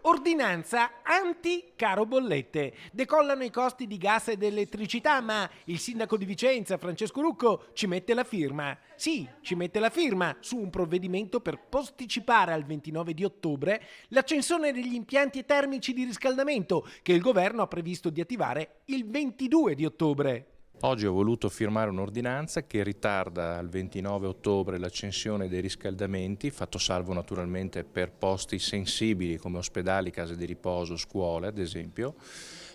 Ordinanza anti-caro bollette. Decollano i costi di gas ed elettricità, ma il sindaco di Vicenza, Francesco Rucco, ci mette la firma. Sì, ci mette la firma su un provvedimento per posticipare al 29 di ottobre l'accensione degli impianti termici di riscaldamento che il governo ha previsto di attivare il 22 di ottobre. Oggi ho voluto firmare un'ordinanza che ritarda al 29 ottobre l'accensione dei riscaldamenti, fatto salvo naturalmente per posti sensibili come ospedali, case di riposo, scuole ad esempio,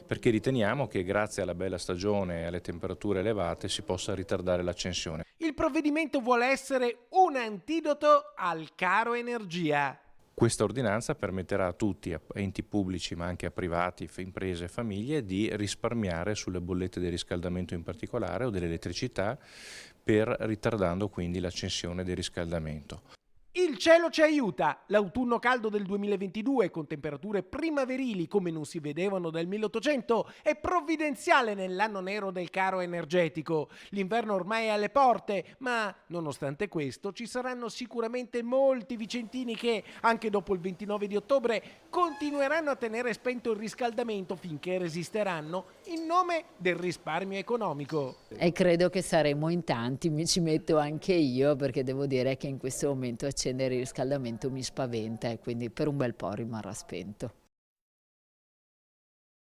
perché riteniamo che grazie alla bella stagione e alle temperature elevate si possa ritardare l'accensione. Il provvedimento vuole essere un antidoto al caro energia. Questa ordinanza permetterà a tutti, a enti pubblici ma anche a privati, imprese e famiglie, di risparmiare sulle bollette del riscaldamento in particolare o dell'elettricità, ritardando quindi l'accensione del riscaldamento. Il cielo ci aiuta! L'autunno caldo del 2022, con temperature primaverili come non si vedevano dal 1800, è provvidenziale nell'anno nero del caro energetico. L'inverno ormai è alle porte, ma nonostante questo ci saranno sicuramente molti vicentini che, anche dopo il 29 di ottobre, continueranno a tenere spento il riscaldamento finché resisteranno in nome del risparmio economico. E credo che saremo in tanti, mi ci metto anche io, perché devo dire che in questo momento accendere il riscaldamento mi spaventa e quindi per un bel po' rimarrà spento.